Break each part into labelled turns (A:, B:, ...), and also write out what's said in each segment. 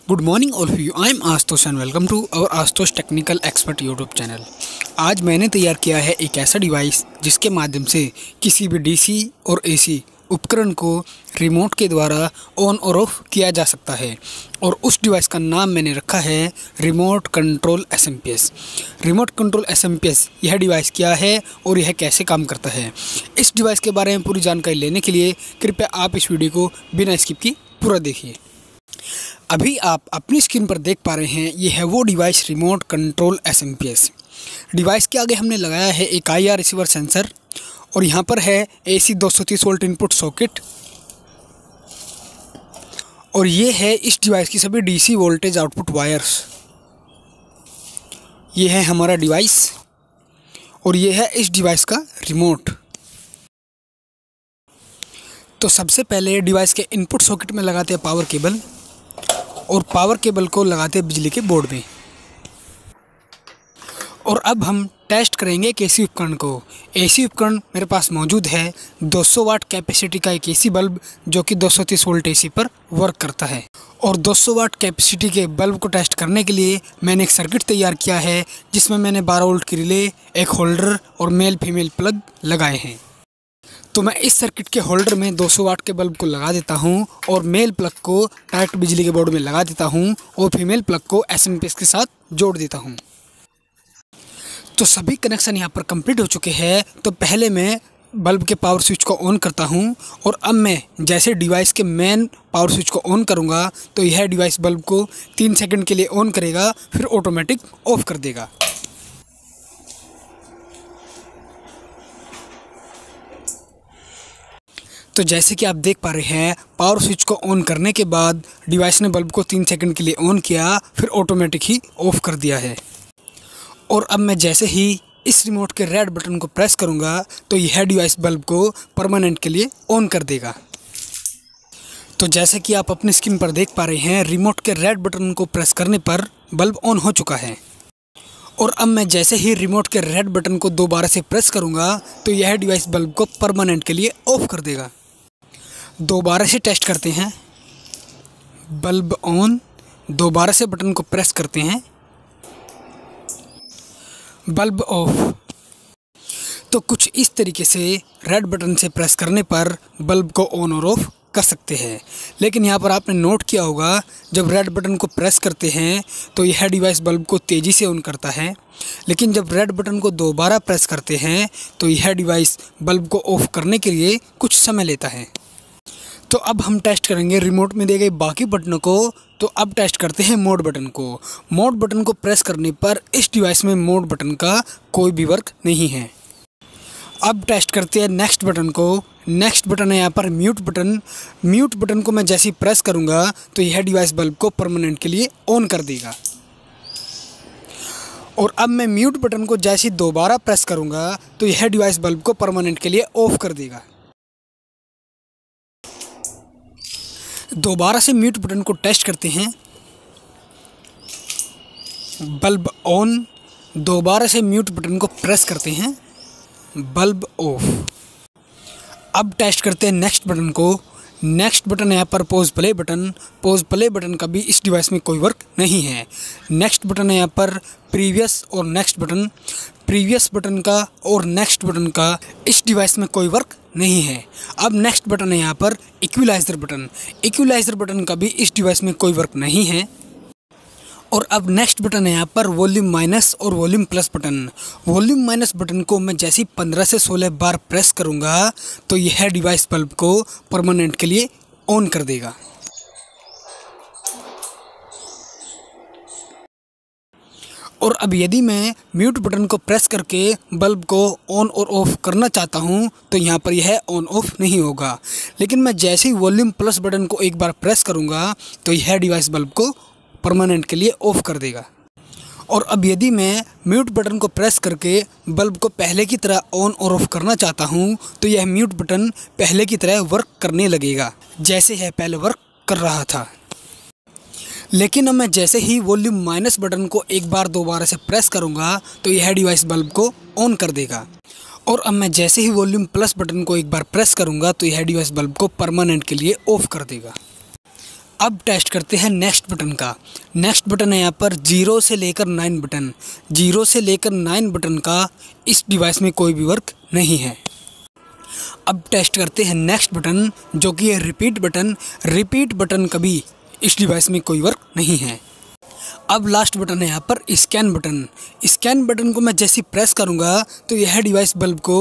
A: Good morning all of you. I am Ashutosh and welcome to our Ashutosh technical expert YouTube channel. आज मैंने तैयार किया है एक ऐसा डिवाइस जिसके माध्यम से किसी भी डीसी और एसी उपकरण को रिमोट के द्वारा ऑन और ऑफ किया जा सकता है, और उस डिवाइस का नाम मैंने रखा है remote control SMPS. Remote control SMPS यह डिवाइस क्या है और यह कैसे काम करता है, इस डिवाइस के बारे में पूरी जानकारी लेने के लिए कृपया आप इस वीडियो को बिना स्किप की पूरा देखिए। अभी आप अपनी स्क्रीन पर देख पा रहे हैं, ये है वो device remote control SMPS. Device के आगे हमने लगाया है एक आईआर रिसीवर सेंसर, और यहाँ पर है एसी 230 वोल्ट इनपुट सॉकेट, और ये है इस डिवाइस की सभी डीसी वोल्टेज आउटपुट वायर्स। ये है हमारा डिवाइस, और ये है इस डिवाइस का रिमोट। तो सबसे पहले डिवाइस के इनपुट सॉकेट में लगाते हैं पावर केबल, और पावर केबल को लगाते हैं बिजली के बोर्ड में। और अब हम टेस्ट करेंगे एक एसी उपकरण को। एसी उपकरण मेरे पास मौजूद है 200 वाट कैपेसिटी का एक एसी बल्ब, जो कि 230 वोल्ट एसी पर वर्क करता है। और 200 वाट कैपेसिटी के बल्ब को टेस्ट करने के लिए मैंने एक सर्किट तैयार किया है, जिसमें मैंने 12 वोल्ट की रिले, एक होल्डर और मेल फीमेल प्लग लगाए हैं। तो मैं इस सर्किट के होल्डर में 200 वाट के बल्ब को लगा देता हूं, और मेल प्लग को डायरेक्ट बिजली के बोर्ड में लगा देता हूं, और फीमेल प्लग को एसएमपीएस के साथ जोड़ देता हूं। तो सभी कनेक्शन यहां पर कंप्लीट हो चुके हैं। तो पहले मैं बल्ब के पावर स्विच को ऑन करता हूं, और अब मैं जैसे डिवाइस के मेन पावर स्विच को ऑन करूंगा तो यह डिवाइस बल्ब को 3 सेकंड के लिए ऑन करेगा, फिर ऑटोमेटिक ऑफ कर देगा। तो जैसे कि आप देख पा रहे हैं, पावर स्विच को ऑन करने के बाद डिवाइस ने बल्ब को 3 सेकंड के लिए ऑन किया, फिर ऑटोमेटिक ही ऑफ कर दिया है। और अब मैं जैसे ही इस रिमोट के रेड बटन को प्रेस करूंगा तो यह डिवाइस बल्ब को परमानेंट के लिए ऑन कर देगा। तो जैसे कि आप अपनी स्क्रीन पर देख पा रहे हैं, रिमोट के रेड बटन को प्रेस करने पर बल्ब ऑन हो चुका है। और अब मैं जैसे ही रिमोट के रेड बटन को दोबारा से प्रेस करूंगा तो यह डिवाइस बल्ब को परमानेंट के लिए ऑफ कर देगा। दोबारा से टेस्ट करते हैं। बल्ब ऑन, दोबारा से बटन को प्रेस करते हैं, बल्ब ऑफ। तो कुछ इस तरीके से रेड बटन से प्रेस करने पर बल्ब को ऑन और ऑफ कर सकते हैं। लेकिन यहाँ पर आपने नोट किया होगा, जब रेड बटन को प्रेस करते हैं तो यह डिवाइस बल्ब को तेज़ी से ऑन करता है, लेकिन जब रेड बटन को दोबारा प्रेस करते हैं तो यह डिवाइस बल्ब को ऑफ करने के लिए कुछ समय लेता है। तो अब हम टेस्ट करेंगे रिमोट में दिए गए बाकी बटनों को। तो अब टेस्ट करते हैं मोड बटन को। मोड बटन को प्रेस करने पर इस डिवाइस में मोड बटन का कोई भी वर्क नहीं है। अब टेस्ट करते हैं नेक्स्ट बटन को। नेक्स्ट बटन है यहाँ पर म्यूट बटन। म्यूट बटन को मैं जैसे ही प्रेस करूँगा तो यह डिवाइस बल्ब को परमानेंट के लिए ऑन कर देगा। और अब मैं म्यूट बटन को जैसे ही दोबारा प्रेस करूँगा तो यह डिवाइस बल्ब को परमानेंट के लिए ऑफ कर देगा। दोबारा से म्यूट बटन को टेस्ट करते हैं। बल्ब ऑन, दोबारा से म्यूट बटन को प्रेस करते हैं, बल्ब ऑफ। अब टेस्ट करते हैं नेक्स्ट बटन को। नेक्स्ट बटन है यहाँ पर pause play button. Pause play button का भी इस डिवाइस में कोई वर्क नहीं है। नेक्स्ट बटन है यहाँ पर प्रीवियस और नेक्स्ट बटन। प्रीवियस बटन का और नेक्स्ट बटन का इस डिवाइस में कोई वर्क नहीं है। अब नेक्स्ट बटन है यहाँ पर इक्विलाइजर बटन। इक्विलाइजर बटन का भी इस डिवाइस में कोई वर्क नहीं है। और अब नेक्स्ट बटन है यहाँ पर वॉल्यूम माइनस और volume plus button. Volume minus button को मैं जैसे ही 15 से 16 बार प्रेस करूँगा तो यह डिवाइस बल्ब को परमानेंट के लिए ऑन कर देगा। और अब यदि मैं म्यूट बटन को प्रेस करके बल्ब को ऑन और ऑफ करना चाहता हूं तो यहाँ पर यह ऑन ऑफ नहीं होगा। लेकिन मैं जैसे ही वॉल्यूम प्लस बटन को एक बार प्रेस करूँगा तो यह डिवाइस बल्ब को परमानेंट के लिए ऑफ कर देगा। और अब यदि मैं म्यूट बटन को प्रेस करके बल्ब को पहले की तरह ऑन और ऑफ करना चाहता हूँ तो यह म्यूट बटन पहले की तरह वर्क करने लगेगा, जैसे यह पहले वर्क कर रहा था। लेकिन अब मैं जैसे ही वॉल्यूम माइनस बटन को एक बार दोबारा से प्रेस करूँगा तो यह डिवाइस बल्ब को ऑन कर देगा। और अब मैं जैसे ही वॉल्यूम प्लस बटन को एक बार प्रेस करूँगा तो यह डिवाइस बल्ब को परमानेंट के लिए ऑफ कर देगा। अब टेस्ट करते हैं नेक्स्ट बटन का। नेक्स्ट बटन है यहाँ पर 0 से लेकर 9 बटन। 0 से लेकर 9 बटन का इस डिवाइस में कोई भी वर्क नहीं है। अब टेस्ट करते हैं नेक्स्ट बटन जो कि है रिपीट बटन। रिपीट बटन का भी इस डिवाइस में कोई वर्क नहीं है। अब लास्ट बटन है यहाँ पर स्कैन बटन। स्कैन बटन को मैं जैसे प्रेस करूँगा तो यह डिवाइस बल्ब को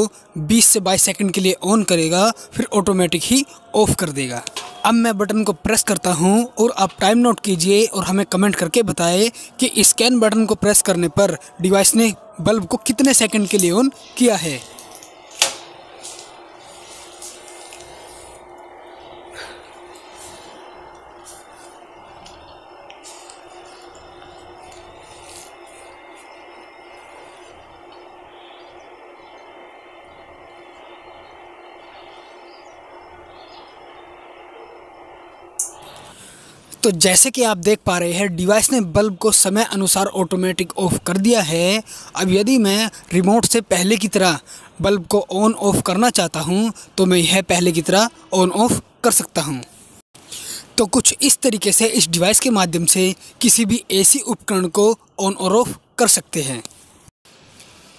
A: 20 से 22 सेकंड के लिए ऑन करेगा, फिर ऑटोमेटिक ही ऑफ कर देगा। अब मैं बटन को प्रेस करता हूँ और आप टाइम नोट कीजिए और हमें कमेंट करके बताएं कि स्कैन बटन को प्रेस करने पर डिवाइस ने बल्ब को कितने सेकंड के लिए ऑन किया है। तो जैसे कि आप देख पा रहे हैं डिवाइस ने बल्ब को समय अनुसार ऑटोमेटिक ऑफ कर दिया है। अब यदि मैं रिमोट से पहले की तरह बल्ब को ऑन ऑफ करना चाहता हूं तो मैं यह पहले की तरह ऑन ऑफ कर सकता हूं। तो कुछ इस तरीके से इस डिवाइस के माध्यम से किसी भी एसी उपकरण को ऑन और ऑफ कर सकते हैं।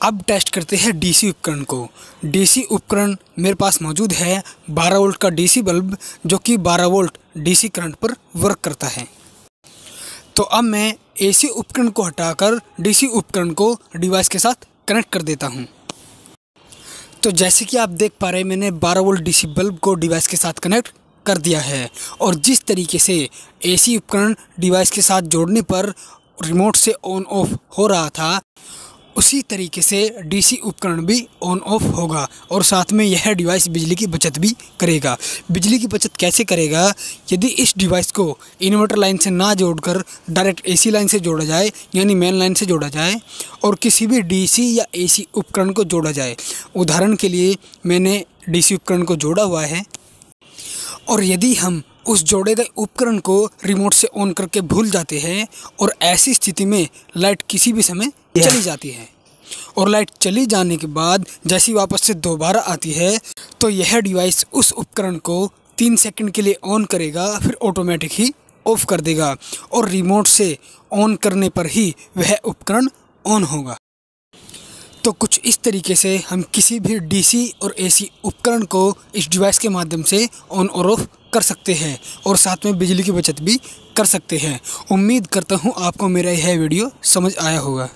A: अब टेस्ट करते हैं डीसी उपकरण को। डीसी उपकरण मेरे पास मौजूद है 12 वोल्ट का डीसी बल्ब जो कि 12 वोल्ट डीसी करंट पर वर्क करता है। तो अब मैं एसी उपकरण को हटाकर डीसी उपकरण को डिवाइस के साथ कनेक्ट कर देता हूं। तो जैसे कि आप देख पा रहे हैं मैंने 12 वोल्ट डीसी बल्ब को डिवाइस के साथ कनेक्ट कर दिया है और जिस तरीके से एसी उपकरण डिवाइस के साथ जोड़ने पर रिमोट से ऑन ऑफ हो रहा था उसी तरीके से डीसी उपकरण भी ऑन ऑफ होगा और साथ में यह डिवाइस बिजली की बचत भी करेगा। बिजली की बचत कैसे करेगा? यदि इस डिवाइस को इन्वर्टर लाइन से ना जोड़कर डायरेक्ट एसी लाइन से जोड़ा जाए यानी मेन लाइन से जोड़ा जाए और किसी भी डीसी या एसी उपकरण को जोड़ा जाए। उदाहरण के लिए मैंने डीसी उपकरण को जोड़ा हुआ है और यदि हम उस जोड़े गए उपकरण को रिमोट से ऑन करके भूल जाते हैं और ऐसी स्थिति में लाइट किसी भी समय चली जाती है और लाइट चली जाने के बाद जैसी वापस से दोबारा आती है तो यह डिवाइस उस उपकरण को 3 सेकंड के लिए ऑन करेगा, फिर ऑटोमेटिक ही ऑफ कर देगा और रिमोट से ऑन करने पर ही वह उपकरण ऑन होगा। तो कुछ इस तरीके से हम किसी भी डीसी और एसी उपकरण को इस डिवाइस के माध्यम से ऑन और ऑफ कर सकते हैं और साथ में बिजली की बचत भी कर सकते हैं। उम्मीद करता हूँ आपको मेरा यह वीडियो समझ आया होगा।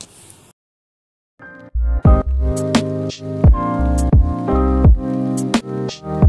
B: Shh.